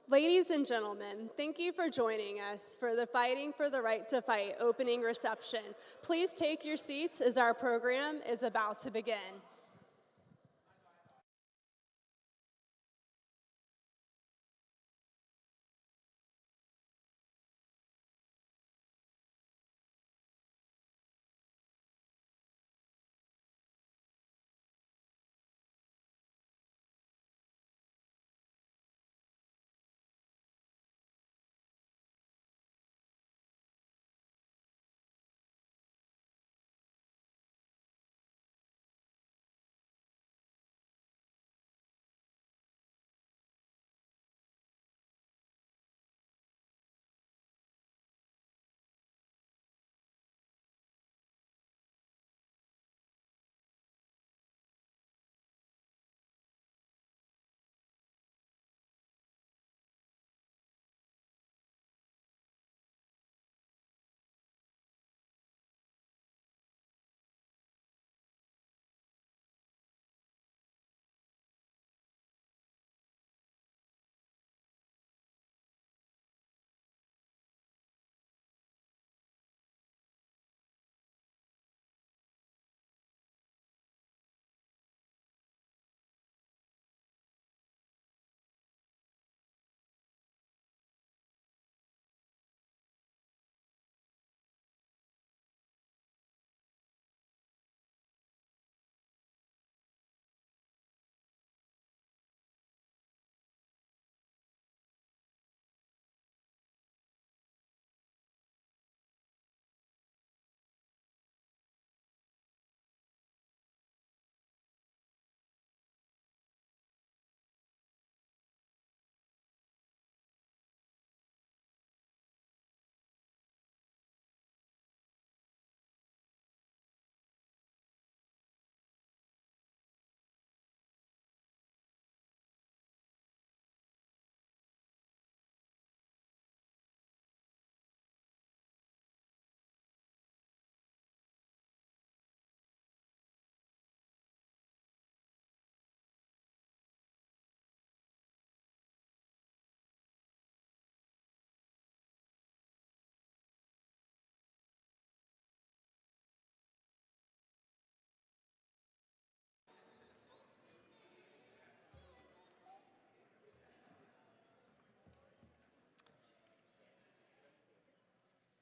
Ladies and gentlemen, thank you for joining us for the Fighting for the Right to Fight opening reception. Please take your seats as our program is about to begin.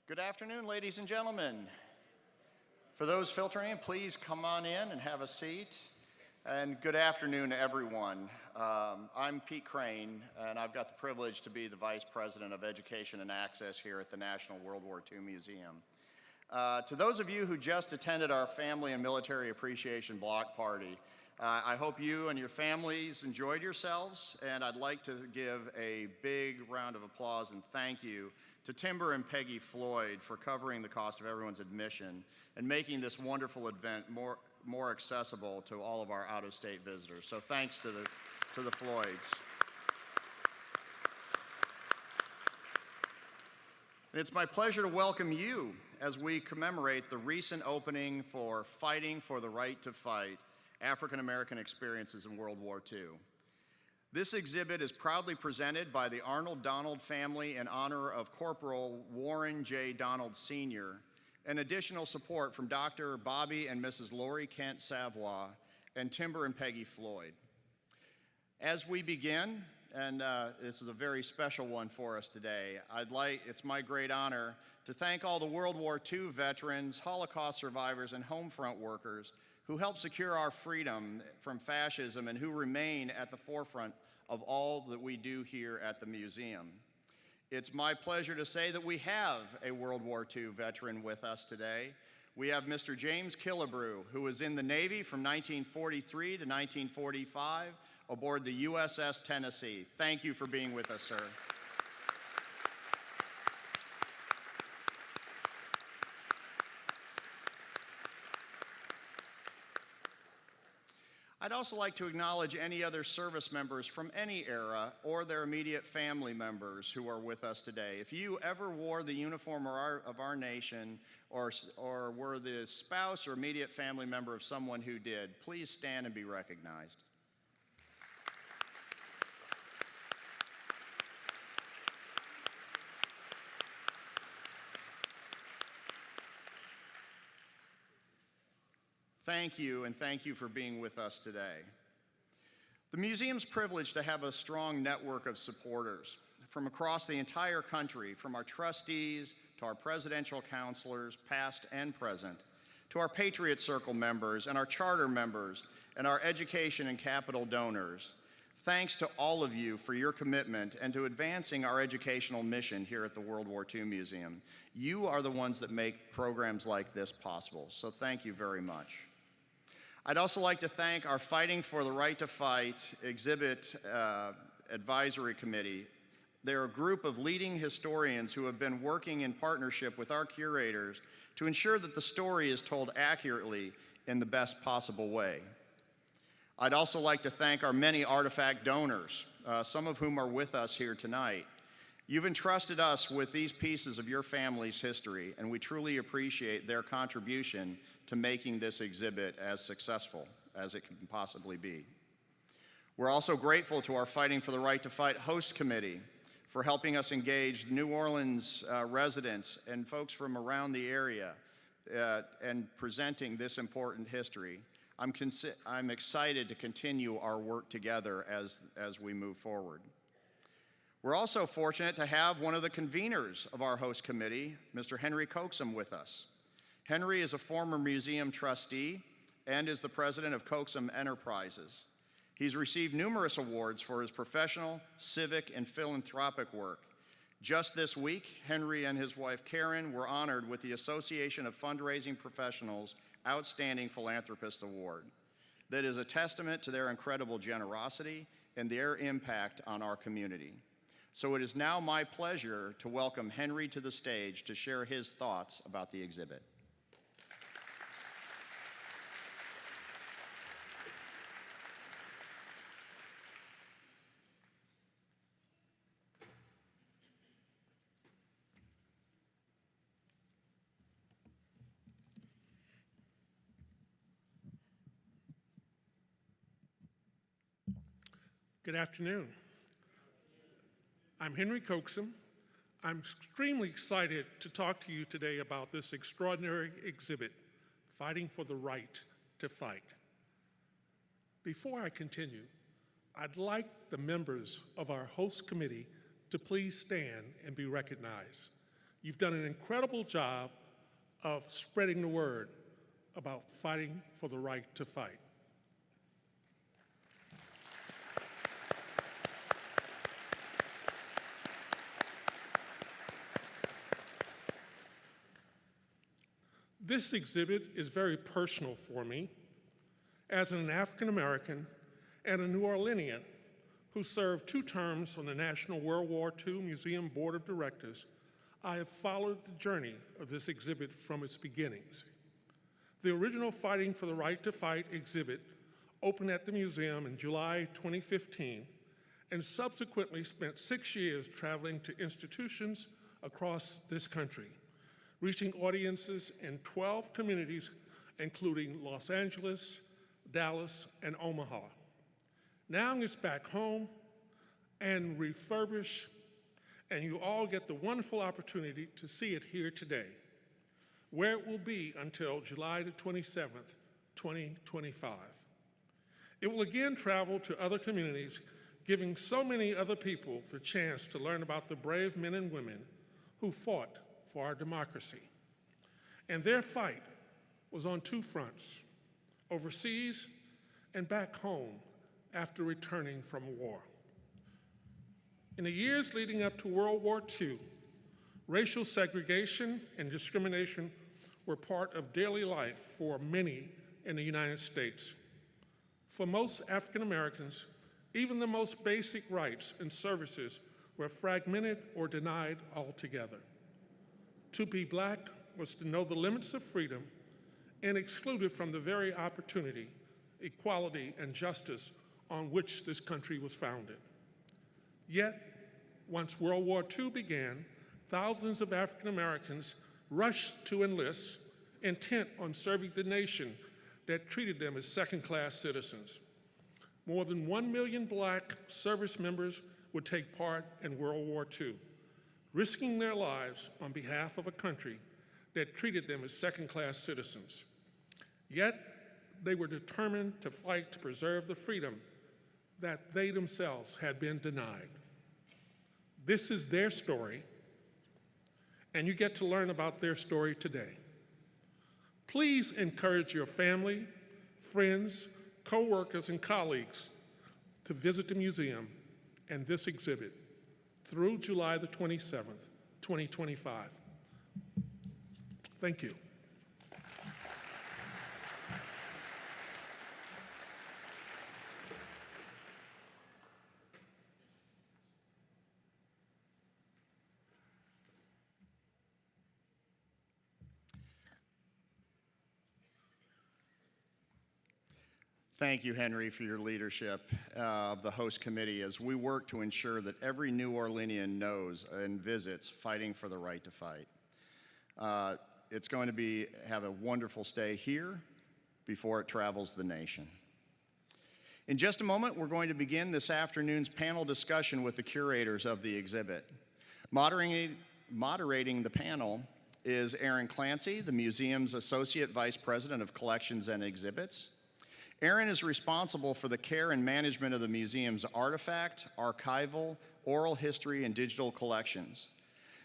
Good afternoon, ladies and gentlemen. For those filtering in, please come on in and have a seat. And good afternoon, everyone. I'm Pete Crane, and I've got the privilege to be the Vice President of Education and Access here at the National WWII Museum. To those of you who just attended our Family and Military Appreciation Block Party, I hope you and your families enjoyed yourselves, and I'd like to give a big round of applause and thank you to Timber and Peggy Floyd for covering the cost of everyone's admission and making this wonderful event more accessible to all of our out-of-state visitors. So thanks to the Floyds. And it's my pleasure to welcome you as we commemorate the recent opening for Fighting for the Right to Fight, African American Experiences in World War II. This exhibit is proudly presented by the Arnold Donald family in honor of Corporal Warren J. Donald Sr., and additional support from Dr. Bobby and Mrs. Lori Kent Savoy and Timber and Peggy Floyd. As we begin, and this is a very special one for us today, it's my great honor to thank all the World War II veterans, Holocaust survivors, and homefront workers who helped secure our freedom from fascism and who remain at the forefront of all that we do here at the museum. It's my pleasure to say that we have a World War II veteran with us today. We have Mr. James Killebrew, who was in the Navy from 1943 to 1945 aboard the USS Tennessee. Thank you for being with us, sir. I'd also like to acknowledge any other service members from any era or their immediate family members who are with us today. If you ever wore the uniform of our nation or were the spouse or immediate family member of someone who did, please stand and be recognized. Thank you, and thank you for being with us today. The museum's privileged to have a strong network of supporters from across the entire country, from our trustees to our presidential counselors, past and present, to our Patriot Circle members and our charter members and our education and capital donors. Thanks to all of you for your commitment and to advancing our educational mission here at the World War II Museum. You are the ones that make programs like this possible, so thank you very much. I'd also like to thank our Fighting for the Right to Fight Exhibit Advisory Committee. They're a group of leading historians who have been working in partnership with our curators to ensure that the story is told accurately in the best possible way. I'd also like to thank our many artifact donors, some of whom are with us here tonight. You've entrusted us with these pieces of your family's history, and we truly appreciate their contribution to making this exhibit as successful as it can possibly be. We're also grateful to our Fighting for the Right to Fight host committee for helping us engage New Orleans residents and folks from around the area and presenting this important history. I'm excited to continue our work together as we move forward. We're also fortunate to have one of the conveners of our host committee, Mr. Henry Coaxum, with us. Henry is a former museum trustee and is the president of Coaxum Enterprises. He's received numerous awards for his professional, civic, and philanthropic work. Just this week, Henry and his wife Karen were honored with the Association of Fundraising Professionals Outstanding Philanthropist Award. That is a testament to their incredible generosity and their impact on our community. So it is now my pleasure to welcome Henry to the stage to share his thoughts about the exhibit. Good afternoon. I'm Henry Coaxum. I'm extremely excited to talk to you today about this extraordinary exhibit, Fighting for the Right to Fight. Before I continue, I'd like the members of our host committee to please stand and be recognized. You've done an incredible job of spreading the word about fighting for the right to fight. This exhibit is very personal for me as an African American and a New Orleanian who served 2 terms on the National WWII Museum Board of Directors. I have followed the journey of this exhibit from its beginnings. The original Fighting for the Right to Fight exhibit opened at the museum in July 2015 and subsequently spent 6 years traveling to institutions across this country, reaching audiences in 12 communities, including Los Angeles, Dallas, and Omaha. Now it's back home and refurbished, and you all get the wonderful opportunity to see it here today, where it will be until July the 27th, 2025. It will again travel to other communities, giving so many other people the chance to learn about the brave men and women who fought for our democracy. And their fight was on 2 fronts, overseas and back home after returning from war. In the years leading up to World War II, racial segregation and discrimination were part of daily life for many in the United States. For most African Americans, even the most basic rights and services were fragmented or denied altogether. To be Black was to know the limits of freedom and excluded from the very opportunity, equality, and justice on which this country was founded. Yet, once World War II began, thousands of African Americans rushed to enlist, intent on serving the nation that treated them as second-class citizens. More than 1 million Black service members would take part in World War II, risking their lives on behalf of a country that treated them as second-class citizens. Yet, they were determined to fight to preserve the freedom that they themselves had been denied. This is their story, and you get to learn about their story today. Please encourage your family, friends, co-workers, and colleagues to visit the museum and this exhibit through July the 27th, 2025. Thank you. Thank you, Henry, for your leadership of the host committee as we work to ensure that every New Orleanian knows and visits Fighting for the Right to Fight. It's going to have a wonderful stay here before it travels the nation. In just a moment, we're going to begin this afternoon's panel discussion with the curators of the exhibit. Moderating the panel is Erin Clancy, the museum's Associate Vice President of Collections and Exhibits. Erin is responsible for the care and management of the museum's artifact, archival, oral history, and digital collections.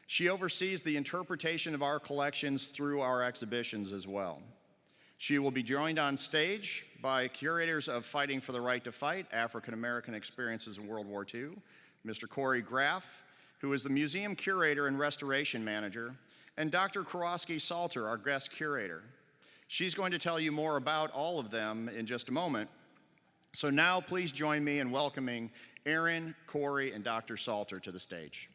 She oversees the interpretation of our collections through our exhibitions as well. She will be joined on stage by curators of Fighting for the Right to Fight, African American Experiences in World War II, Mr. Cory Graff, who is the museum curator and restoration manager, and Dr. Kewasky Salter, our guest curator. She's going to tell you more about all of them in just a moment. So now please join me in welcoming Erin, Cory, and Dr. Salter to the stage.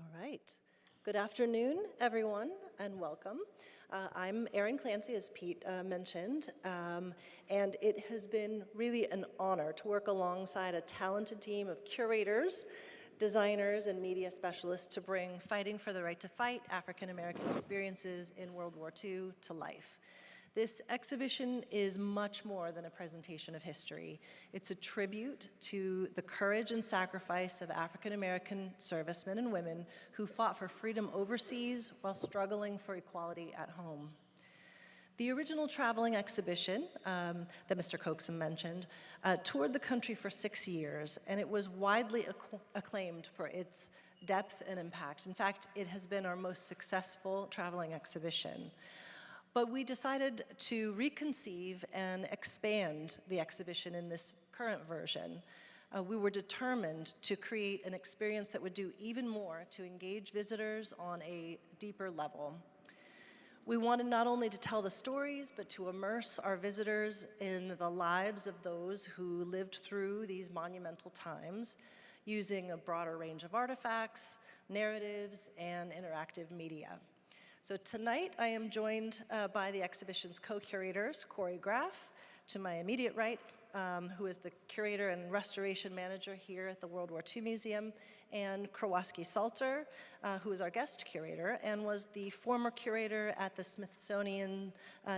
All right. Good afternoon, everyone, and welcome. I'm Erin Clancy, as Pete mentioned, and it has been really an honor to work alongside a talented team of curators, designers, and media specialists to bring Fighting for the Right to Fight, African American Experiences in World War II to life. This exhibition is much more than a presentation of history. It's a tribute to the courage and sacrifice of African American servicemen and women who fought for freedom overseas while struggling for equality at home. The original traveling exhibition that Mr. Coxum mentioned toured the country for 6 years, and it was widely acclaimed for its depth and impact. In fact, it has been our most successful traveling exhibition. But we decided to reconceive and expand the exhibition in this current version. We were determined to create an experience that would do even more to engage visitors on a deeper level. We wanted not only to tell the stories, but to immerse our visitors in the lives of those who lived through these monumental times, using a broader range of artifacts, narratives, and interactive media. So tonight I am joined by the exhibition's co-curators, Cory Graff, to my immediate right, who is the curator and restoration manager here at the World War II Museum, and Kewasky Salter, who is our guest curator and was the former curator at the Smithsonian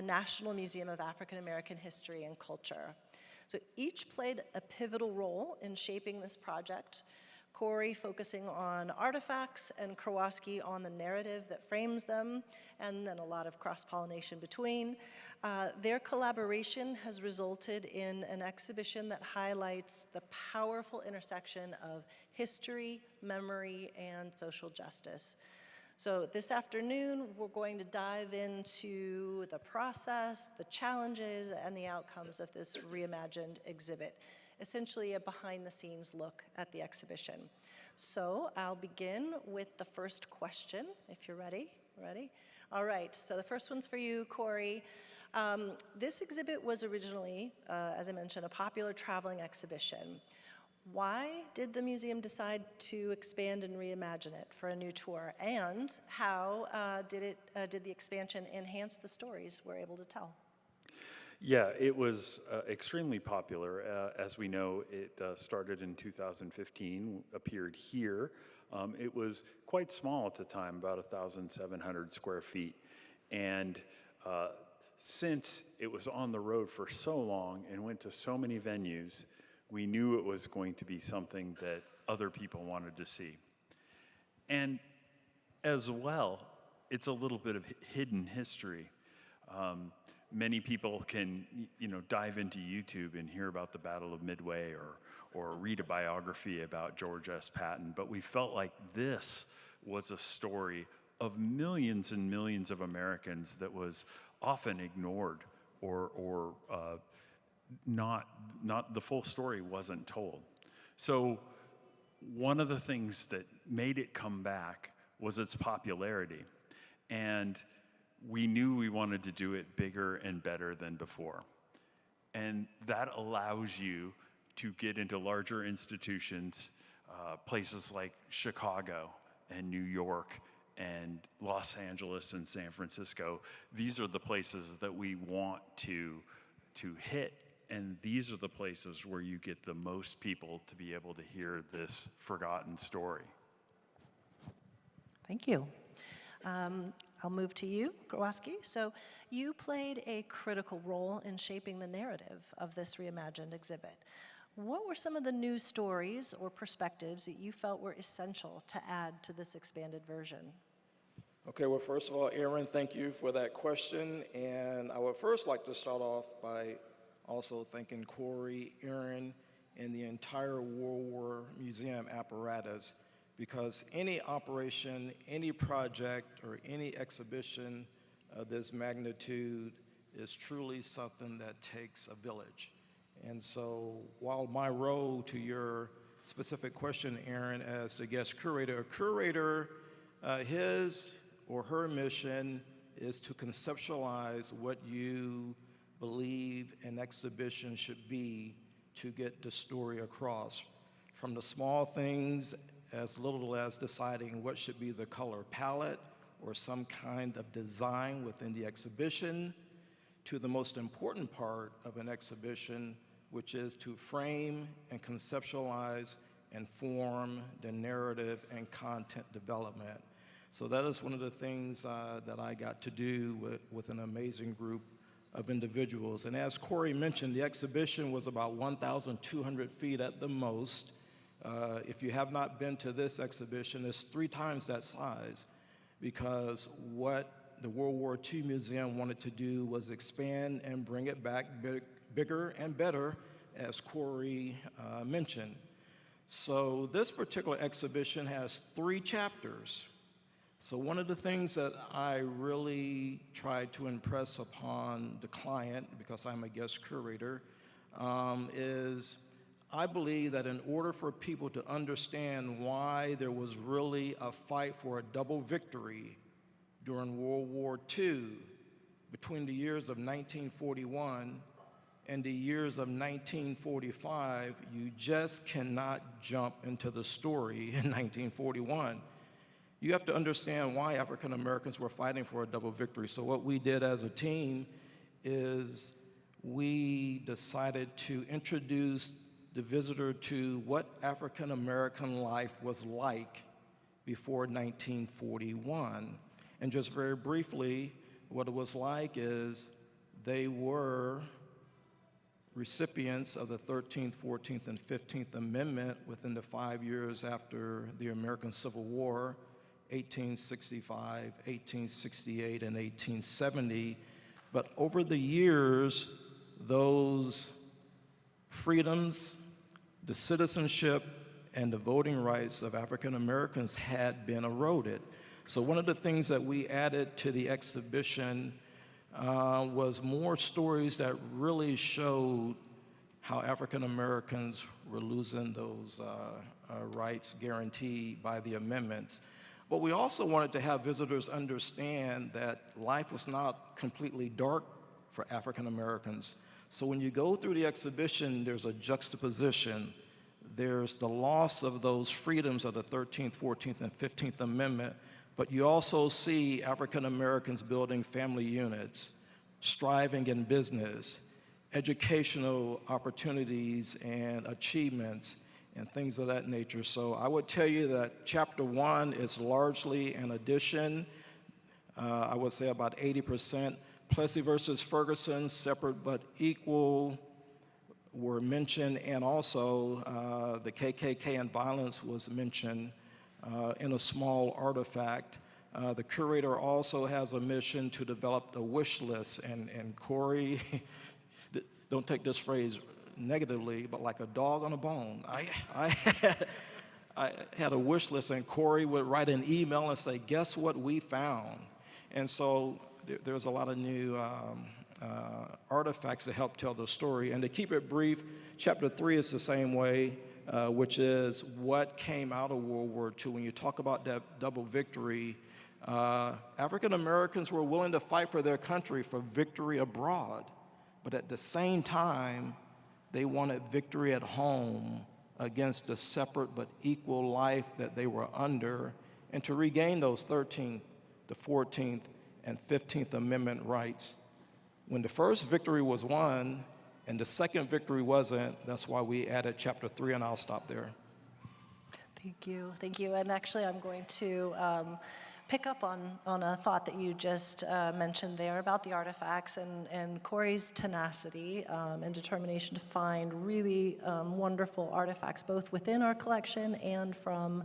National Museum of African American History and Culture. So each played a pivotal role in shaping this project. Cory focusing on artifacts and Kewasky on the narrative that frames them, and then a lot of cross-pollination between. Their collaboration has resulted in an exhibition that highlights the powerful intersection of history, memory, and social justice. So this afternoon, we're going to dive into the process, the challenges, and the outcomes of this reimagined exhibit. Essentially a behind-the-scenes look at the exhibition. So I'll begin with the first question, if you're ready. Ready? All right, so the first one's for you, Cory. This exhibit was originally, as I mentioned, a popular traveling exhibition. Why did the museum decide to expand and reimagine it for a new tour? And how did the expansion enhance the stories we're able to tell? Yeah, it was extremely popular. As we know, it started in 2015, appeared here. It was quite small at the time, about 1,700 square feet. And since it was on the road for so long and went to so many venues, we knew it was going to be something that other people wanted to see. And as well, it's a little bit of hidden history. Many people can, dive into YouTube and hear about the Battle of Midway or read a biography about George S. Patton, but we felt like this was a story of millions and millions of Americans that was often ignored or not the full story wasn't told. So one of the things that made it come back was its popularity. And we knew we wanted to do it bigger and better than before. And that allows you to get into larger institutions, places like Chicago and New York and Los Angeles and San Francisco. These are the places that we want to hit, and these are the places where you get the most people to be able to hear this forgotten story. Thank you. I'll move to you, Kewasky. So you played a critical role in shaping the narrative of this reimagined exhibit. What were some of the new stories or perspectives that you felt were essential to add to this expanded version? Okay, well, first of all, Aaron, thank you for that question. And I would first like to start off by also thanking Cory, Aaron, and the entire World War Museum apparatus, because any operation, any project, or any exhibition of this magnitude is truly something that takes a village. And so while my role, to your specific question, Aaron, as the guest curator, his or her mission is to conceptualize what you believe an exhibition should be to get the story across. From the small things as little as deciding what should be the color palette or some kind of design within the exhibition, to the most important part of an exhibition, which is to frame and conceptualize and form the narrative and content development. So that is one of the things that I got to do with an amazing group of individuals. And as Cory mentioned, the exhibition was about 1,200 feet at the most. If you have not been to this exhibition, it's 3 times that size, because what the World War II Museum wanted to do was expand and bring it back bigger and better, as Cory mentioned. So this particular exhibition has 3 chapters. So one of the things that I really tried to impress upon the client, because I'm a guest curator, is I believe that in order for people to understand why there was really a fight for a double victory during World War II between the years of 1941 and the years of 1945, you just cannot jump into the story in 1941. You have to understand why African Americans were fighting for a double victory. So what we did as a team is we decided to introduce the visitor to what African American life was like before 1941. And just very briefly, what it was like is they were recipients of the 13th, 14th, and 15th Amendment within the 5 years after the American Civil War, 1865, 1868, and 1870. But over the years, those freedoms, the citizenship, and the voting rights of African Americans had been eroded. So one of the things that we added to the exhibition was more stories that really showed how African Americans were losing those rights guaranteed by the amendments. But we also wanted to have visitors understand that life was not completely dark for African Americans. So when you go through the exhibition, there's a juxtaposition. There's the loss of those freedoms of the 13th, 14th, and 15th Amendment, but you also see African Americans building family units, striving in business, educational opportunities and achievements and things of that nature. So I would tell you that chapter 1 is largely an addition. I would say about 80%. Plessy versus Ferguson, separate but equal, were mentioned, and also the KKK and violence was mentioned in a small artifact. The curator also has a mission to develop a wish list, and Cory, don't take this phrase negatively, but like a dog on a bone. I had a wish list, and Cory would write an email and say, guess what we found? And so there's a lot of new artifacts to help tell the story. And to keep it brief, chapter 3 is the same way, which is what came out of World War II. When you talk about that double victory, African Americans were willing to fight for their country for victory abroad, but at the same time, they wanted victory at home against the separate but equal life that they were under, and to regain those 13th, the 14th, and 15th Amendment rights. When the first victory was won and the second victory wasn't, that's why we added chapter 3, and I'll stop there. Thank you, thank you. And actually, I'm going to pick up on a thought that you just mentioned there about the artifacts and Cory's tenacity and determination to find really wonderful artifacts, both within our collection and from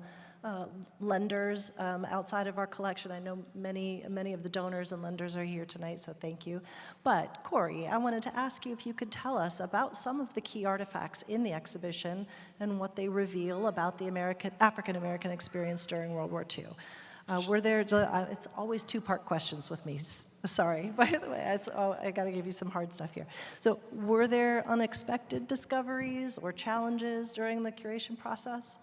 lenders outside of our collection. I know many of the donors and lenders are here tonight, so thank you. But Cory, I wanted to ask you if you could tell us about some of the key artifacts in the exhibition and what they reveal about the African American experience during World War II. Were there, it's always two-part questions with me. Sorry, by the way, I got to give you some hard stuff here. So were there unexpected discoveries or challenges during the curation process?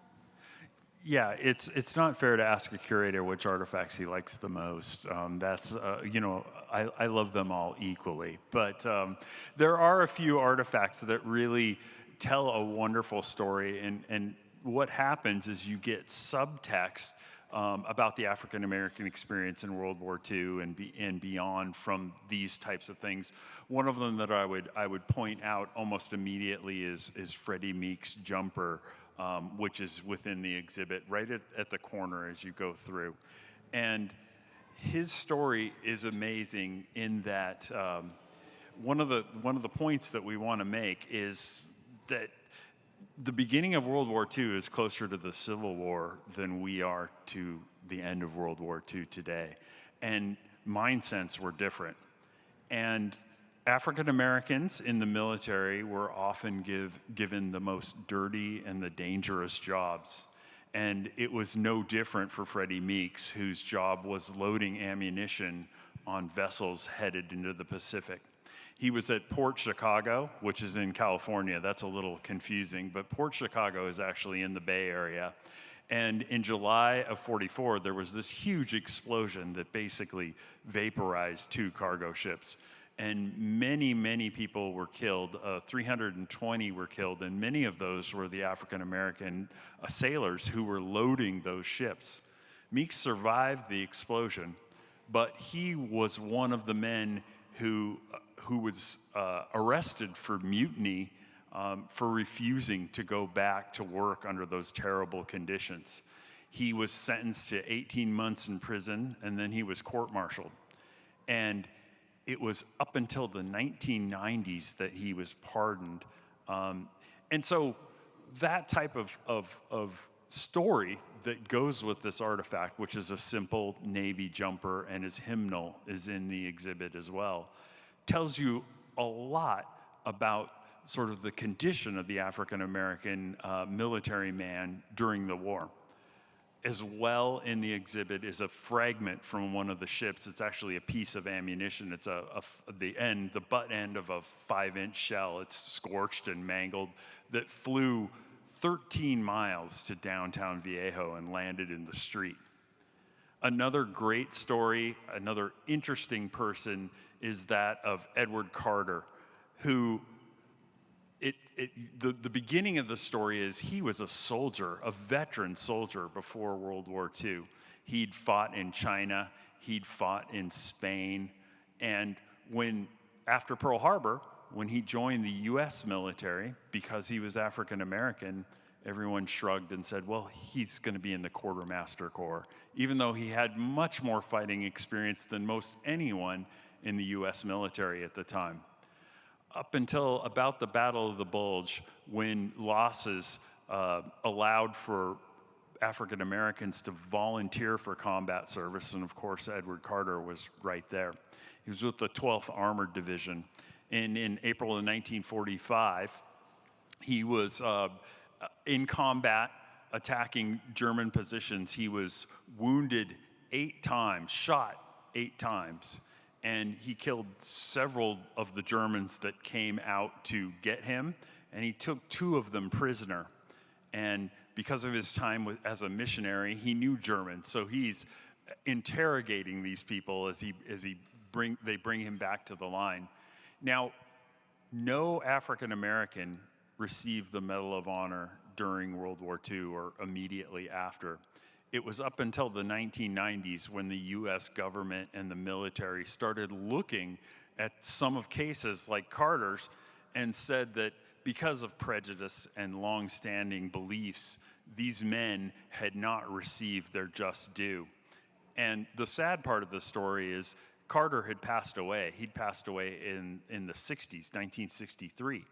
Yeah, it's not fair to ask a curator which artifacts he likes the most. That's, you know, I love them all equally. But there are a few artifacts that really tell a wonderful story. And what happens is you get subtext about the African American experience in World War II and beyond from these types of things. One of them that I would point out almost immediately is Freddie Meek's jumper, which is within the exhibit, right at the corner as you go through. And his story is amazing in that one of the points that we want to make is that the beginning of World War II is closer to the Civil War than we are to the end of World War II today. And mindsets were different. And African Americans in the military were often given the most dirty and the dangerous jobs. And it was no different for Freddie Meeks, whose job was loading ammunition on vessels headed into the Pacific. He was at Port Chicago, which is in California. That's a little confusing, but Port Chicago is actually in the Bay Area. And in July of '44, there was this huge explosion that basically vaporized 2 cargo ships. And many people were killed. 320 were killed, and many of those were the African-American sailors who were loading those ships. Meeks survived the explosion, but he was one of the men who was arrested for mutiny for refusing to go back to work under those terrible conditions. He was sentenced to 18 months in prison, and then he was court-martialed. And it was up until the 1990s that he was pardoned. And so that type of story that goes with this artifact, which is a simple Navy jumper and his hymnal is in the exhibit as well, tells you a lot about sort of the condition of the African-American military man during the war. As well in the exhibit is a fragment from one of the ships. It's actually a piece of ammunition. It's the butt end of a 5-inch shell. It's scorched and mangled that flew 13 miles to downtown Viejo and landed in the street. Another great story, another interesting person is that of Edward Carter, who the beginning of the story is he was a soldier, a veteran soldier before World War II. He'd fought in China, he'd fought in Spain, and after Pearl Harbor, when he joined the US military, because he was African American, everyone shrugged and said, well, he's going to be in the Quartermaster Corps, even though he had much more fighting experience than most anyone in the US military at the time. Up until about the Battle of the Bulge, when losses allowed for African Americans to volunteer for combat service, and of course Edward Carter was right there. He was with the 12th Armored Division, and in April of 1945, he was in combat attacking German positions. He was wounded 8 times, shot 8 times, and he killed several of the Germans that came out to get him, and he took 2 of them prisoner. And because of his time as a missionary, he knew German, so he's interrogating these people as they bring him back to the line. Now, no African American received the Medal of Honor during World War II or immediately after. It was up until the 1990s when the US government and the military started looking at some of cases like Carter's and said that because of prejudice and long-standing beliefs, these men had not received their just due. And the sad part of the story is Carter had passed away. He'd passed away in the 60s, 1963.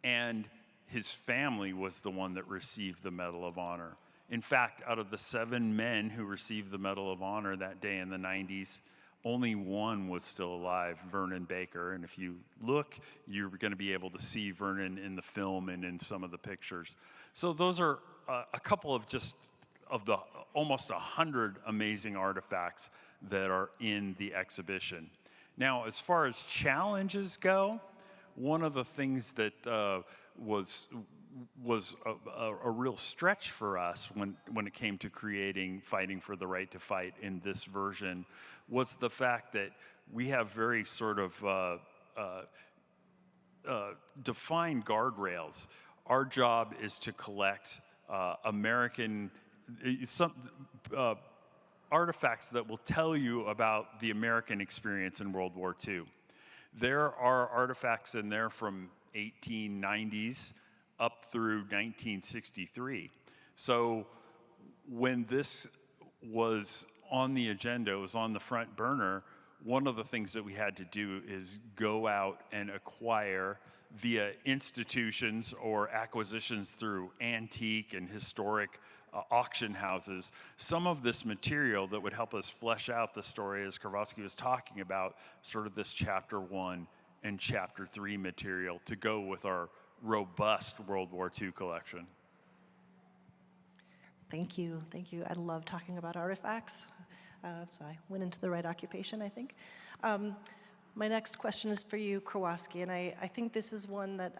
And his family was the one that received the Medal of Honor. In fact, out of the 7 men who received the Medal of Honor that day in the 90s, only one was still alive, Vernon Baker. And if you look, you're going to be able to see Vernon in the film and in some of the pictures. So those are a couple of the almost 100 amazing artifacts that are in the exhibition. Now, as far as challenges go, one of the things that was a real stretch for us when it came to creating Fighting for the Right to Fight in this version was the fact that we have very sort of defined guardrails. Our job is to collect artifacts that will tell you about the American experience in World War II. There are artifacts in there from 1890s up through 1963. So when this was on the agenda, it was on the front burner, one of the things that we had to do is go out and acquire via institutions or acquisitions through antique and historic auction houses, some of this material that would help us flesh out the story, as Kewasky was talking about, sort of this Chapter 1 and Chapter 3 material to go with our robust World War II collection. Thank you, thank you. I love talking about artifacts, so I went into the right occupation, I think. My next question is for you, Kewasky, and I think this is one that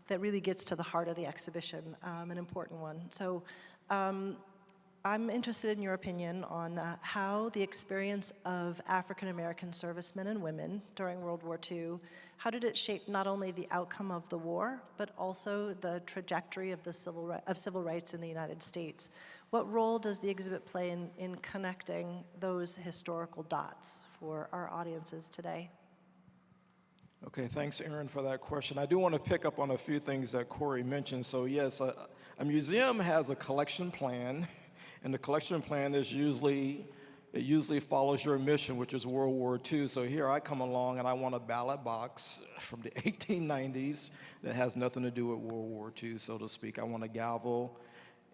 that really gets to the heart of the exhibition, an important one. So I'm interested in your opinion on how the experience of African American servicemen and women during World War II, how did it shape not only the outcome of the war, but also the trajectory of civil rights in the United States? What role does the exhibit play in connecting those historical dots for our audiences today? Okay, thanks, Aaron, for that question. I do want to pick up on a few things that Cory mentioned. So yes, a museum has a collection plan, and the collection plan is usually follows your mission, which is World War II. So here I come along and I want a ballot box from the 1890s that has nothing to do with World War II, so to speak. I want a gavel.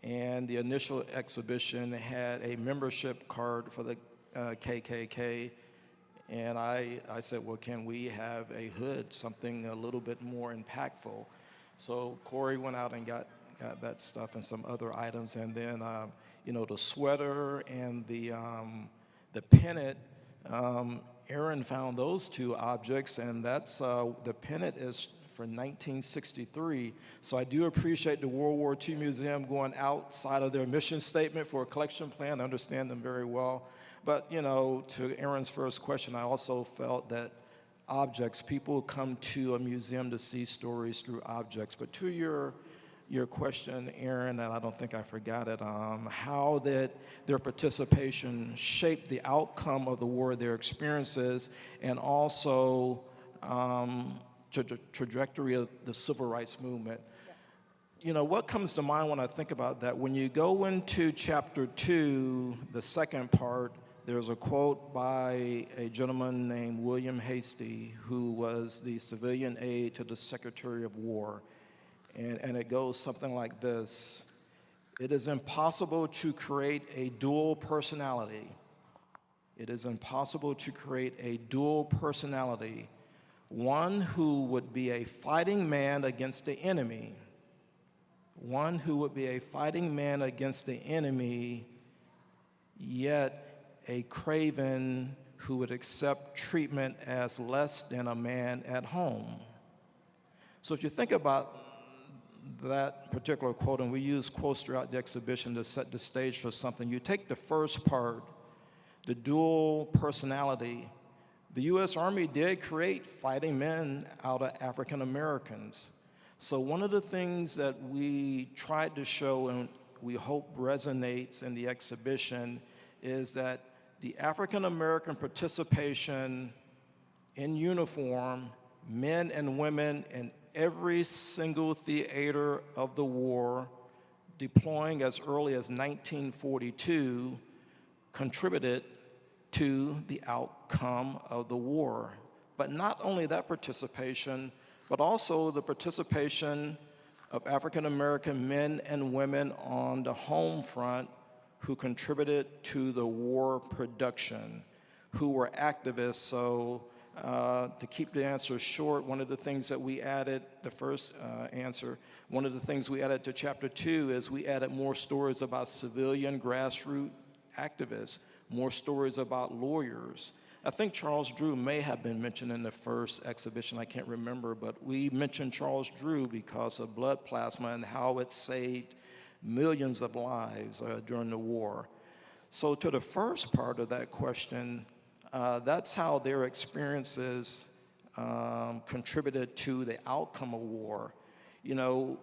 And the initial exhibition had a membership card for the KKK. And I said, well, can we have a hood, something a little bit more impactful? So Cory went out and got that stuff and some other items. And then, the sweater and the pennant, Aaron found those 2 objects, and that's the pennant is for 1963. So I do appreciate the World War II Museum going outside of their mission statement for a collection plan. I understand them very well. But, to Aaron's first question, I also felt that people come to a museum to see stories through objects. But to your question, Aaron, and I don't think I forgot it, how did their participation shape the outcome of the war, their experiences, and also trajectory of the civil rights movement. You know, what comes to mind when I think about that? When you go into chapter 2, the second part, there's a quote by a gentleman named William Hastie, who was the civilian aide to the Secretary of War. And it goes something like this: "It is impossible to create a dual personality. It is impossible to create a dual personality, one who would be a fighting man against the enemy, one who would be a fighting man against the enemy, yet a craven who would accept treatment as less than a man at home." So if you think about that particular quote, and we use quotes throughout the exhibition to set the stage for something, you take the first part, the dual personality. The U.S. Army did create fighting men out of African Americans. So one of the things that we tried to show, and we hope resonates in the exhibition, is that the African American participation in uniform, men and women in every single theater of the war, deploying as early as 1942, contributed to the outcome of the war. But not only that participation, but also the participation of African American men and women on the home front who contributed to the war production, who were activists. So to keep the answer short, one of the things that we added, the first answer, one of the things we added to chapter 2 is we added more stories about civilian grassroots activists, more stories about lawyers. I think Charles Drew may have been mentioned in the first exhibition, I can't remember, but we mentioned Charles Drew because of blood plasma and how it saved millions of lives during the war. So to the first part of that question, that's how their experiences contributed to the outcome of war. You know,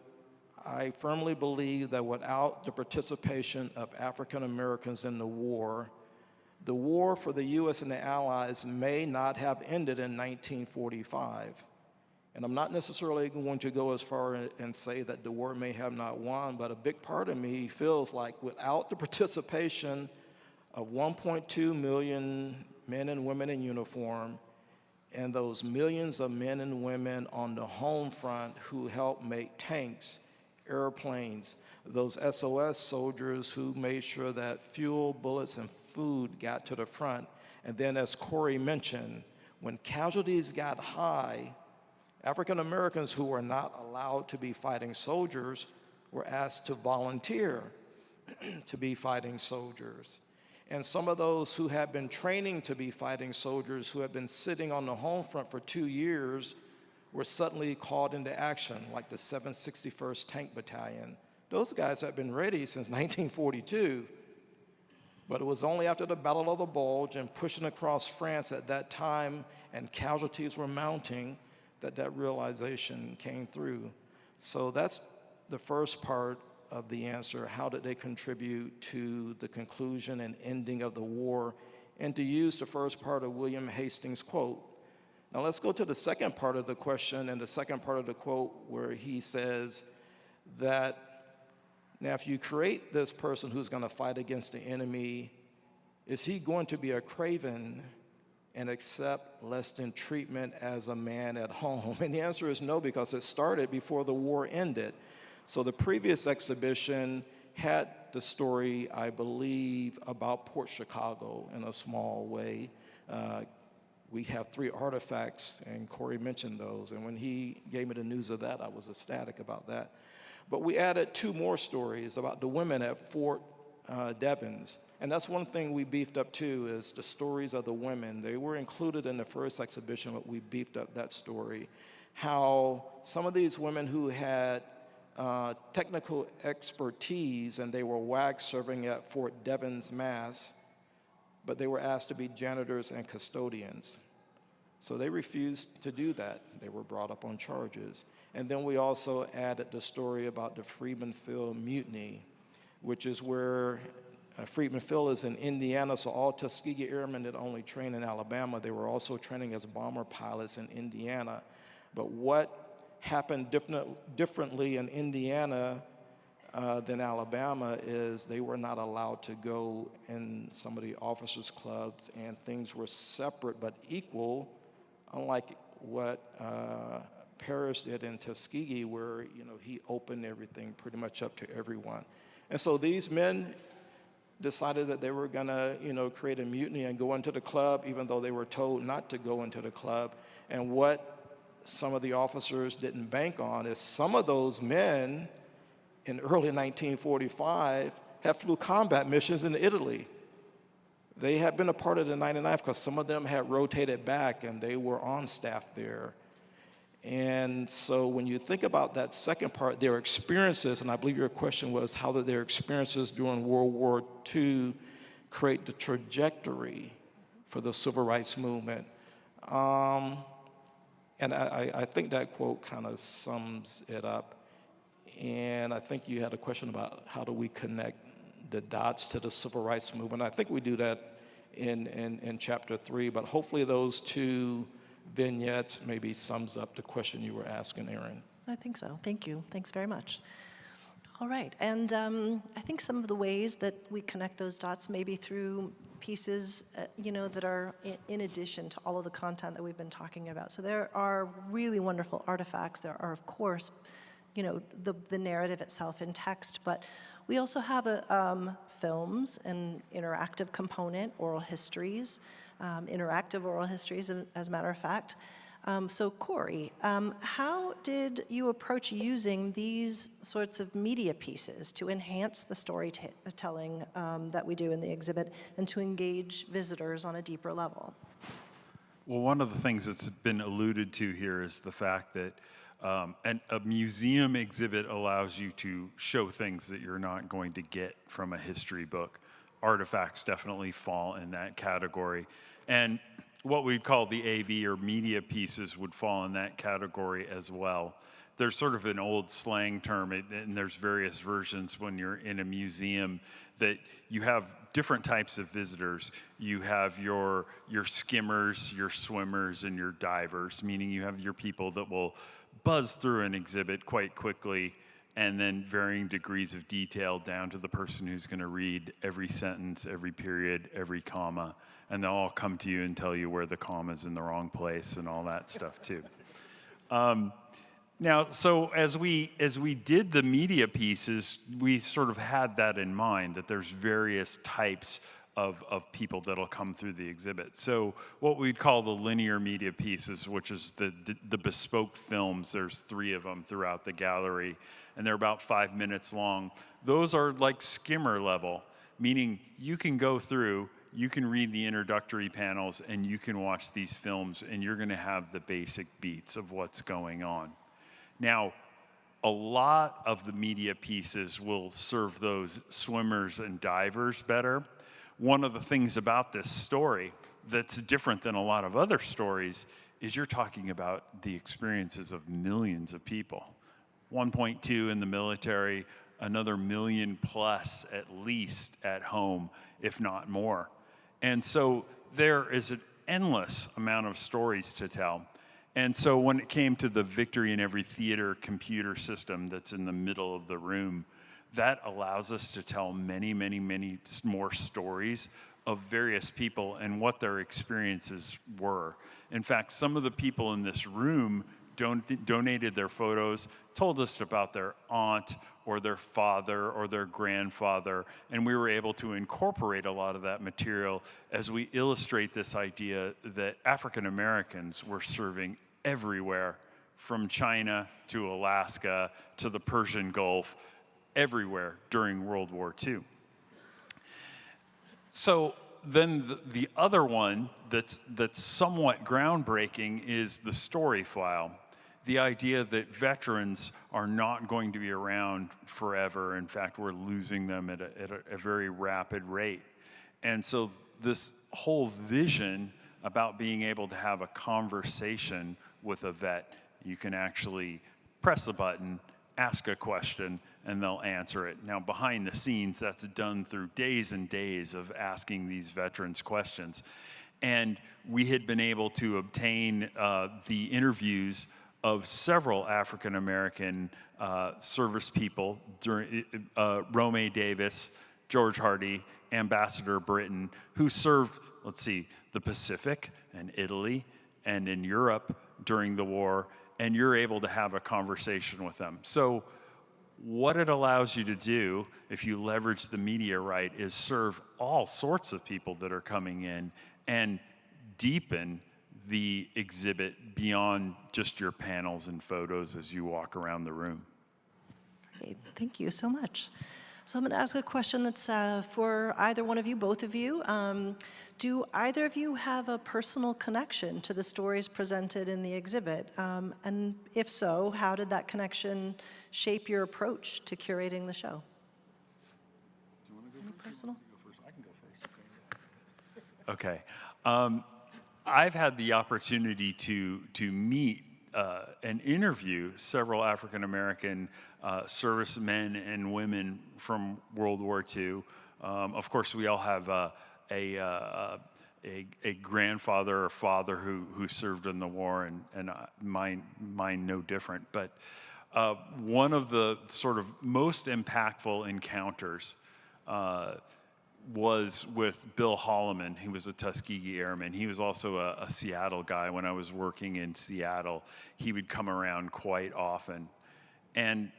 I firmly believe that without the participation of African Americans in the war for the U.S. and the Allies may not have ended in 1945. And I'm not necessarily going to go as far and say that the war may have not won, but a big part of me feels like without the participation of 1.2 million men and women in uniform and those millions of men and women on the home front who helped make tanks, airplanes, those SOS soldiers who made sure that fuel, bullets, and food got to the front. And then as Cory mentioned, when casualties got high, African Americans who were not allowed to be fighting soldiers were asked to volunteer to be fighting soldiers. And some of those who had been training to be fighting soldiers, who had been sitting on the home front for 2 years, were suddenly called into action, like the 761st Tank Battalion. Those guys had been ready since 1942, but it was only after the Battle of the Bulge and pushing across France at that time and casualties were mounting that realization came through. So that's the first part of the answer. How did they contribute to the conclusion and ending of the war? And to use the first part of William Hastings' quote. Now let's go to the second part of the question and the second part of the quote where he says that, now if you create this person who's going to fight against the enemy, is he going to be a craven and accept less than treatment as a man at home? And the answer is no, because it started before the war ended. So the previous exhibition had the story, I believe, about Port Chicago in a small way. We have 3 artifacts, and Cory mentioned those. And when he gave me the news of that, I was ecstatic about that. But we added 2 more stories about the women at Fort Devens. And that's one thing we beefed up too, is the stories of the women. They were included in the first exhibition, but we beefed up that story. How some of these women who had technical expertise and they were WAC serving at Fort Devens, Mass., but they were asked to be janitors and custodians. So they refused to do that. They were brought up on charges. And then we also added the story about the Freedman Field Mutiny, which is where Freedman Field is in Indiana, so all Tuskegee Airmen that only train in Alabama, they were also training as bomber pilots in Indiana. But what happened differently in Indiana than Alabama is they were not allowed to go in some of the officers' clubs, and things were separate but equal, unlike what Paris did in Tuskegee, where he opened everything pretty much up to everyone. And so these men decided that they were gonna create a mutiny and go into the club, even though they were told not to go into the club. And what some of the officers didn't bank on is some of those men in early 1945 had flew combat missions in Italy. They had been a part of the 99th because some of them had rotated back and they were on staff there. And so when you think about that second part, their experiences, and I believe your question was how did their experiences during World War II create the trajectory for the civil rights movement? And I think that quote kind of sums it up. And I think you had a question about how do we connect the dots to the civil rights movement. I think we do that in chapter 3, but hopefully those two vignettes maybe sums up the question you were asking, Erin. I think so. Thank you. Thanks very much. All right. And I think some of the ways that we connect those dots maybe through pieces, that are in addition to all of the content that we've been talking about. So there are really wonderful artifacts. There are, of course, the narrative itself in text, but we also have films, an interactive component, oral histories, interactive oral histories, as a matter of fact. So Cory, how did you approach using these sorts of media pieces to enhance the storytelling that we do in the exhibit and to engage visitors on a deeper level? Well, one of the things that's been alluded to here is the fact that a museum exhibit allows you to show things that you're not going to get from a history book. Artifacts definitely fall in that category. And what we'd call the AV or media pieces would fall in that category as well. There's sort of an old slang term, and there's various versions when you're in a museum, that you have different types of visitors. You have your skimmers, your swimmers, and your divers, meaning you have your people that will buzz through an exhibit quite quickly, and then varying degrees of detail down to the person who's going to read every sentence, every period, every comma, and they'll all come to you and tell you where the comma's in the wrong place and all that stuff too. Now, so as we did the media pieces, we sort of had that in mind, that there's various types of people that'll come through the exhibit. So what we'd call the linear media pieces, which is the bespoke films, there's 3 of them throughout the gallery, and they're about 5 minutes long. Those are like skimmer level, meaning you can go through, you can read the introductory panels, and you can watch these films, and you're gonna have the basic beats of what's going on. Now, a lot of the media pieces will serve those swimmers and divers better. One of the things about this story that's different than a lot of other stories is you're talking about the experiences of millions of people. 1.2 in the military, another million plus at least at home, if not more. And so there is an endless amount of stories to tell. And so when it came to the Victory in Every Theater computer system that's in the middle of the room, that allows us to tell many, many, many more stories of various people and what their experiences were. In fact, some of the people in this room donated their photos, told us about their aunt or their father or their grandfather, and we were able to incorporate a lot of that material as we illustrate this idea that African Americans were serving everywhere, from China to Alaska to the Persian Gulf, everywhere during World War II. So then the other one that's somewhat groundbreaking is the story file. The idea that veterans are not going to be around forever. In fact, we're losing them at a very rapid rate. And so this whole vision about being able to have a conversation with a vet, you can actually press a button, ask a question, and they'll answer it. Now, behind the scenes, that's done through days and days of asking these veterans questions. And we had been able to obtain the interviews of several African American service people, during Rome Davis, George Hardy, Ambassador Britton, who served, let's see, the Pacific and Italy and in Europe during the war, and you're able to have a conversation with them. So what it allows you to do, if you leverage the media right, is serve all sorts of people that are coming in and deepen the exhibit beyond just your panels and photos as you walk around the room. Great. Thank you so much. So I'm going to ask a question that's for either one of you, both of you. Do either of you have a personal connection to the stories presented in the exhibit? And if so, how did that connection shape your approach to curating the show? Do you want to go first? Personal? I can go first. Okay. I've had the opportunity to meet and interview several African American servicemen and women from World War II. Of course, we all have a grandfather or father who served in the war, and mine no different. But one of the sort of most impactful encounters was with Bill Holloman. He was a Tuskegee Airman. He was also a Seattle guy. When I was working in Seattle, he would come around quite often. And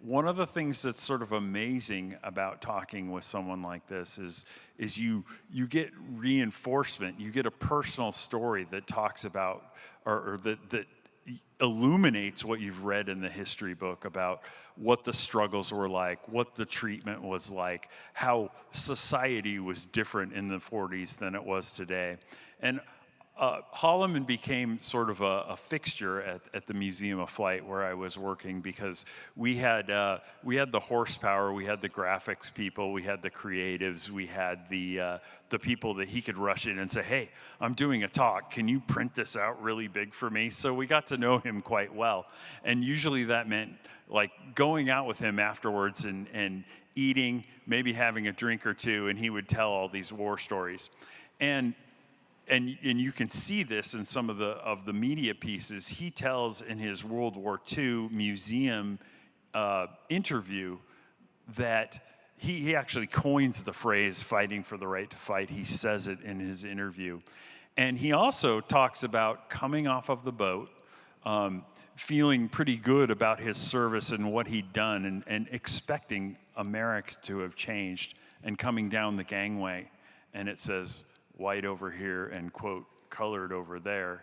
one of the things that's sort of amazing about talking with someone like this is you get reinforcement. You get a personal story that talks about, or that illuminates what you've read in the history book about what the struggles were like, what the treatment was like, how society was different in the 40s than it was today. And Holloman became sort of a fixture at the Museum of Flight where I was working, because we had the horsepower, we had the graphics people, we had the creatives, we had the people that he could rush in and say, hey, I'm doing a talk, can you print this out really big for me? So we got to know him quite well. And usually that meant like going out with him afterwards and eating, maybe having a drink or two, and he would tell all these war stories. And you can see this in some of the media pieces. He tells in his World War II museum interview that he actually coins the phrase "fighting for the right to fight." He says it in his interview. And he also talks about coming off of the boat, feeling pretty good about his service and what he'd done, and expecting America to have changed, and coming down the gangway, and it says, white over here and, quote, colored over there.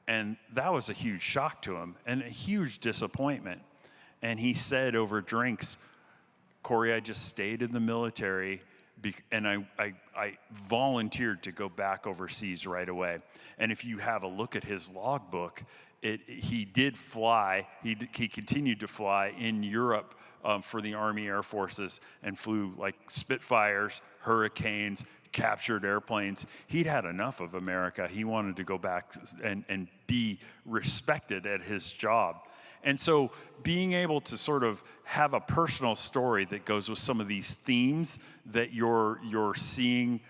And that was a huge shock to him and a huge disappointment. And he said over drinks, Cory, I just stayed in the military and I volunteered to go back overseas right away. And if you have a look at his logbook, he did fly, he continued to fly in Europe for the Army Air Forces, and flew like Spitfires, Hurricanes, captured airplanes. He'd had enough of America. He wanted to go back and be respected at his job. And so being able to sort of have a personal story that goes with some of these themes that you're seeing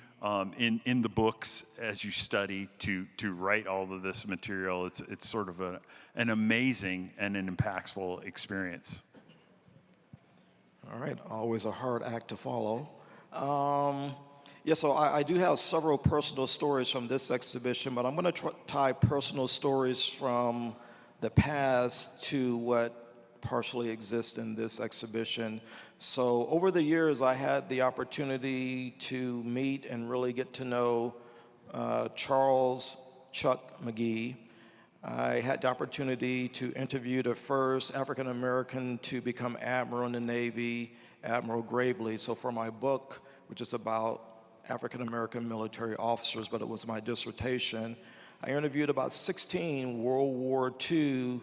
in the books as you study to write all of this material, it's sort of an amazing and an impactful experience. All right, always a hard act to follow. Yeah, so I do have several personal stories from this exhibition, but I'm going to tie personal stories from the past to what partially exists in this exhibition. So over the years, I had the opportunity to meet and really get to know Charles Chuck McGee. I had the opportunity to interview the first African American to become Admiral in the Navy, Admiral Gravely. So for my book, which is about African American military officers, but it was my dissertation, I interviewed about 16 World War II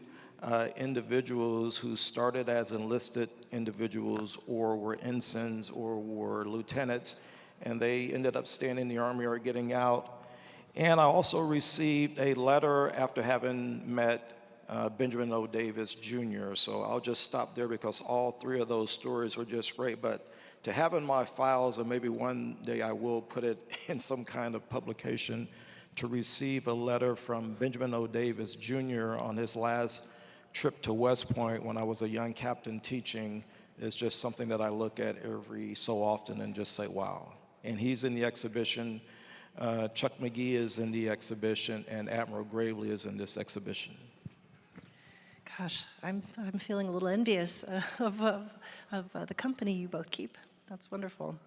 individuals who started as enlisted individuals or were ensigns or were lieutenants, and they ended up staying in the Army or getting out. And I also received a letter after having met Benjamin O. Davis Jr. So I'll just stop there because all three of those stories were just great. But to have in my files, and maybe one day I will put it in some kind of publication, to receive a letter from Benjamin O. Davis Jr. on his last trip to West Point when I was a young captain teaching is just something that I look at every so often and just say, wow. And he's in the exhibition. Chuck McGee is in the exhibition, and Admiral Gravely is in this exhibition. Gosh, I'm feeling a little envious of the company you both keep. That's wonderful.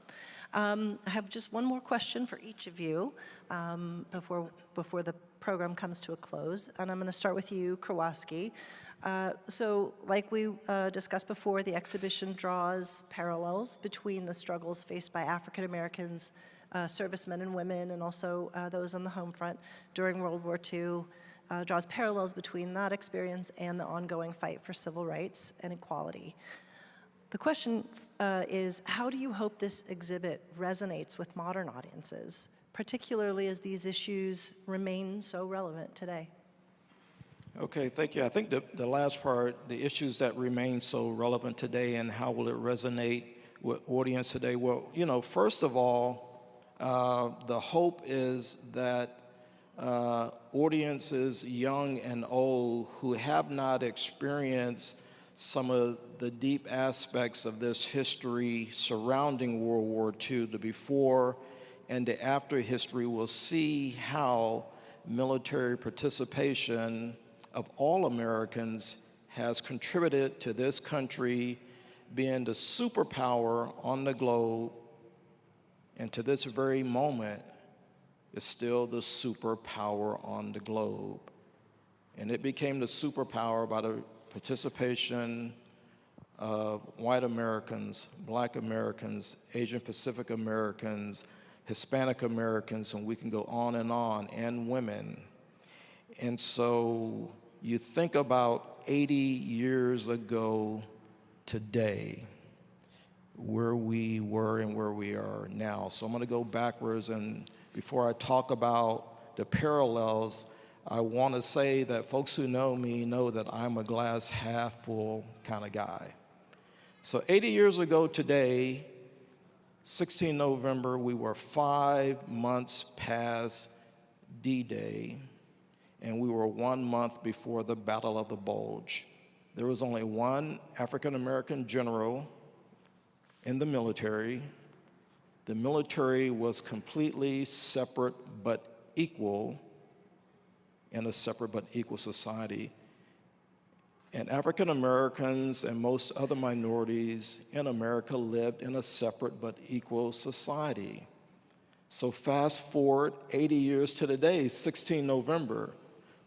I have just one more question for each of you before the program comes to a close, and I'm going to start with you, Kewasky. So, like we discussed before, the exhibition draws parallels between the struggles faced by African Americans, servicemen and women, and also those on the home front during World War II. Draws parallels between that experience and the ongoing fight for civil rights and equality. The question is, how do you hope this exhibit resonates with modern audiences, particularly as these issues remain so relevant today? Okay, thank you. I think the last part, the issues that remain so relevant today and how will it resonate with audience today? Well, you know, first of all, the hope is that audiences, young and old, who have not experienced some of the deep aspects of this history surrounding World War II, the before and the after history, will see how military participation of all Americans has contributed to this country being the superpower on the globe, and to this very moment is still the superpower on the globe. And it became the superpower by the participation of white Americans, black Americans, Asian Pacific Americans, Hispanic Americans, and we can go on, and women. And so you think about 80 years ago today, where we were and where we are now. So I'm going to go backwards, and before I talk about the parallels, I want to say that folks who know me know that I'm a glass half full kind of guy. So 80 years ago today, 16 November, we were 5 months past D-Day, and we were 1 month before the Battle of the Bulge. There was only one African-American general in the military. The military was completely separate but equal in a separate but equal society. And African Americans and most other minorities in America lived in a separate but equal society. So fast forward 80 years to today, 16 November,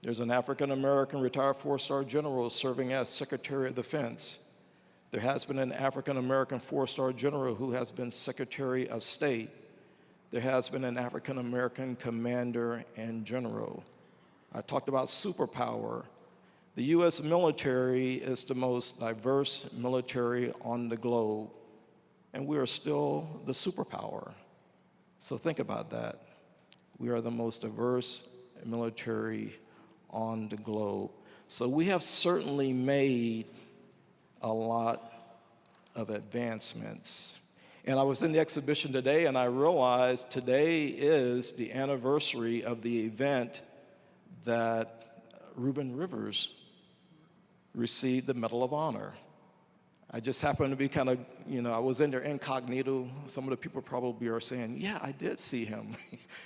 there's an African American retired 4-star general serving as Secretary of Defense. There has been an African American 4-star general who has been Secretary of State. There has been an African American commander and general. I talked about superpower. The U.S. military is the most diverse military on the globe, and we are still the superpower. So think about that. We are the most diverse military on the globe. So we have certainly made a lot of advancements. And I was in the exhibition today, and I realized today is the anniversary of the event that Reuben Rivers received the Medal of Honor. I just happened to be kind of, I was in there incognito. Some of the people probably are saying, yeah, I did see him.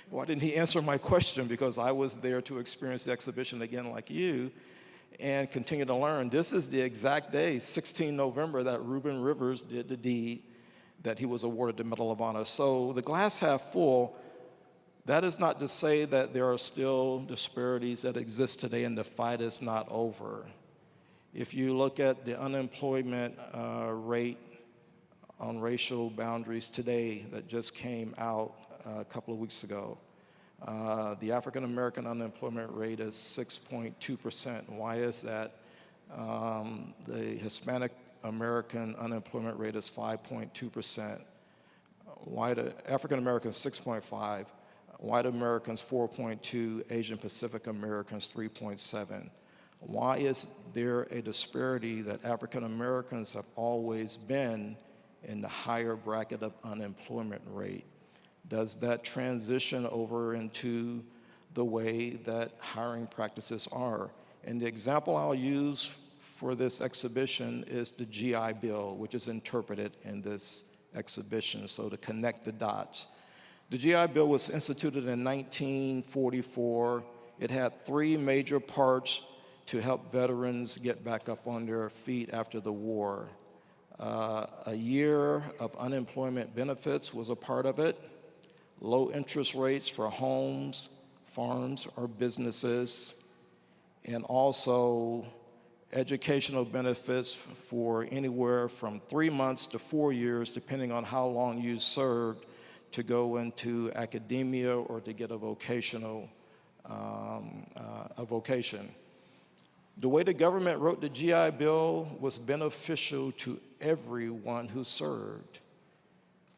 Why didn't he answer my question? Because I was there to experience the exhibition again like you and continue to learn. This is the exact day, 16 November, that Reuben Rivers did the deed that he was awarded the Medal of Honor. So the glass half full, that is not to say that there are still disparities that exist today and the fight is not over. If you look at the unemployment rate on racial boundaries today that just came out a couple of weeks ago, the African American unemployment rate is 6.2%. Why is that? The Hispanic American unemployment rate is 5.2%. African Americans 6.5%. White Americans 4.2%. Asian Pacific Americans 3.7%. Why is there a disparity that African Americans have always been in the higher bracket of unemployment rate? Does that transition over into the way that hiring practices are? And the example I'll use for this exhibition is the GI Bill, which is interpreted in this exhibition, so to connect the dots. The GI Bill was instituted in 1944. It had three major parts to help veterans get back up on their feet after the war. A year of unemployment benefits was a part of it, low interest rates for homes, farms, or businesses, and also educational benefits for anywhere from 3 months to 4 years, depending on how long you served, to go into academia or to get a vocation. The way the government wrote the GI Bill was beneficial to everyone who served.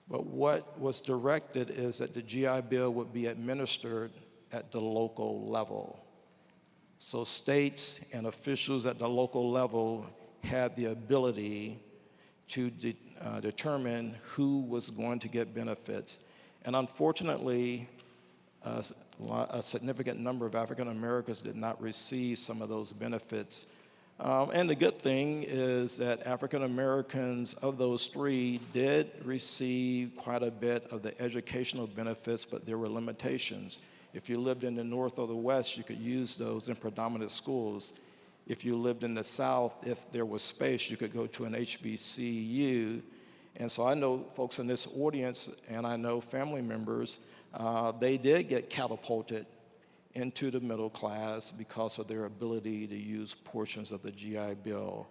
But what was directed is that the GI Bill would be administered at the local level. So states and officials at the local level had the ability to determine who was going to get benefits. And unfortunately, a significant number of African Americans did not receive some of those benefits. And the good thing is that African Americans of those three did receive quite a bit of the educational benefits, but there were limitations. If you lived in the North or the West, you could use those in predominant schools. If you lived in the South, if there was space, you could go to an HBCU. And so I know folks in this audience, and I know family members, they did get catapulted into the middle class because of their ability to use portions of the GI Bill.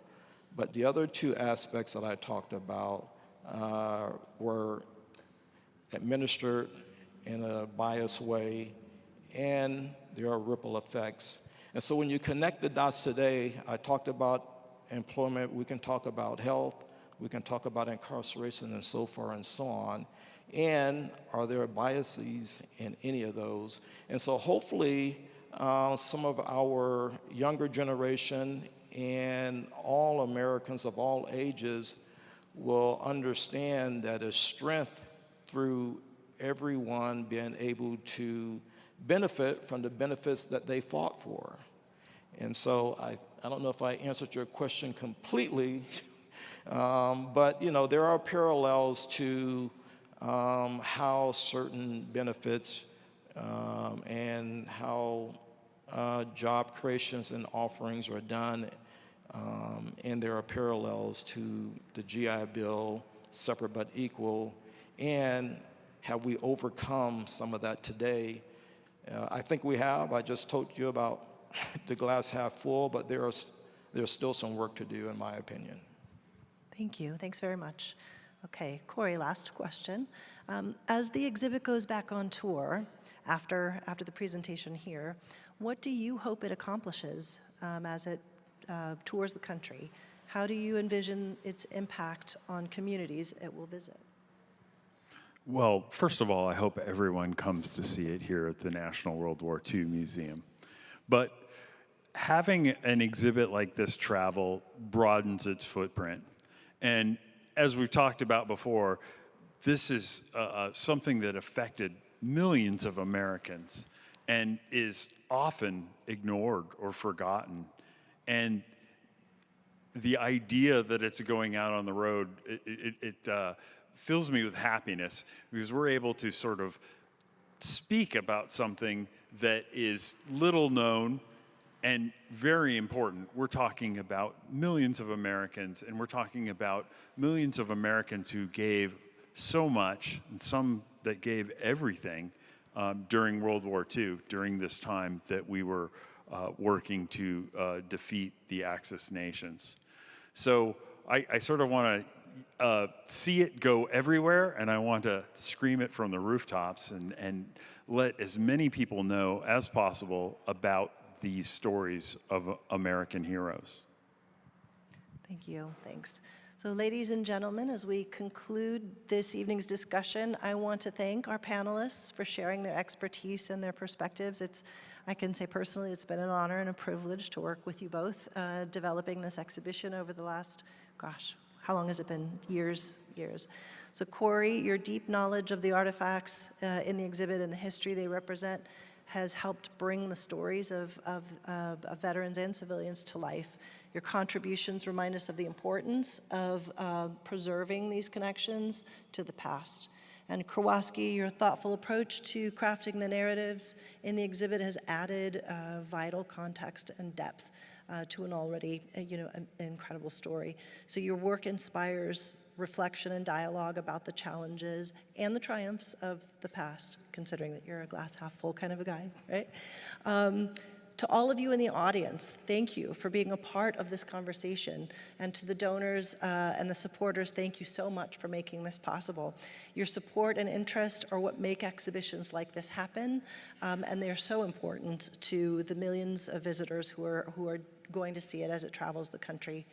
But the other two aspects that I talked about were administered in a biased way, and there are ripple effects. And so when you connect the dots today, I talked about employment, we can talk about health, we can talk about incarceration and so forth and so on. And are there biases in any of those? And so hopefully some of our younger generation and all Americans of all ages will understand that there's strength through everyone being able to benefit from the benefits that they fought for. And so I don't know if I answered your question completely, but you know, there are parallels to how certain benefits and how job creations and offerings are done, and there are parallels to the GI Bill, separate but equal, and have we overcome some of that today? I think we have. I just told you about the glass half full, but there's still some work to do, in my opinion. Thank you. Thanks very much. Okay, Cory, last question. As the exhibit goes back on tour after the presentation here, what do you hope it accomplishes as it tours the country? How do you envision its impact on communities it will visit? Well, first of all, I hope everyone comes to see it here at the National WWII Museum. But having an exhibit like this travel broadens its footprint. And as we've talked about before, this is something that affected millions of Americans and is often ignored or forgotten. And the idea that it's going out on the road, it fills me with happiness because we're able to sort of speak about something that is little known and very important. We're talking about millions of Americans, and we're talking about millions of Americans who gave so much, and some that gave everything during World War II, during this time that we were working to defeat the Axis nations. So I sort of want to see it go everywhere, and I want to scream it from the rooftops and let as many people know as possible about these stories of American heroes. Thank you. Thanks. So ladies and gentlemen, as we conclude this evening's discussion, I want to thank our panelists for sharing their expertise and their perspectives. I can say personally, it's been an honor and a privilege to work with you both, developing this exhibition over the last, gosh, how long has it been? Years. So Cory, your deep knowledge of the artifacts in the exhibit and the history they represent has helped bring the stories of veterans and civilians to life. Your contributions remind us of the importance of preserving these connections to the past. And Kewasky, your thoughtful approach to crafting the narratives in the exhibit has added vital context and depth to an already, an incredible story. So your work inspires reflection and dialogue about the challenges and the triumphs of the past, considering that you're a glass half full kind of a guy, right? To all of you in the audience, thank you for being a part of this conversation. And to the donors and the supporters, thank you so much for making this possible. Your support and interest are what make exhibitions like this happen, and they're so important to the millions of visitors who are going to see it as it travels the country.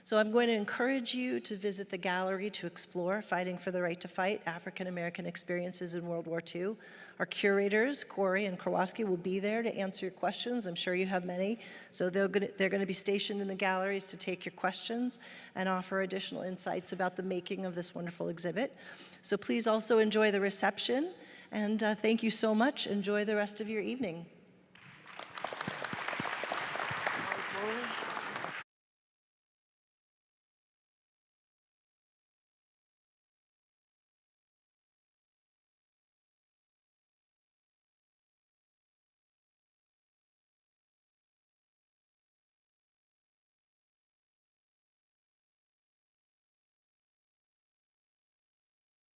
So I'm going to encourage you to visit the gallery to explore Fighting for the Right to Fight, African American Experiences in World War II. Our curators, Cory and Kewasky, will be there to answer your questions. I'm sure you have many. So they're going to be stationed in the galleries to take your questions and offer additional insights about the making of this wonderful exhibit. So please also enjoy the reception. And thank you so much. Enjoy the rest of your evening.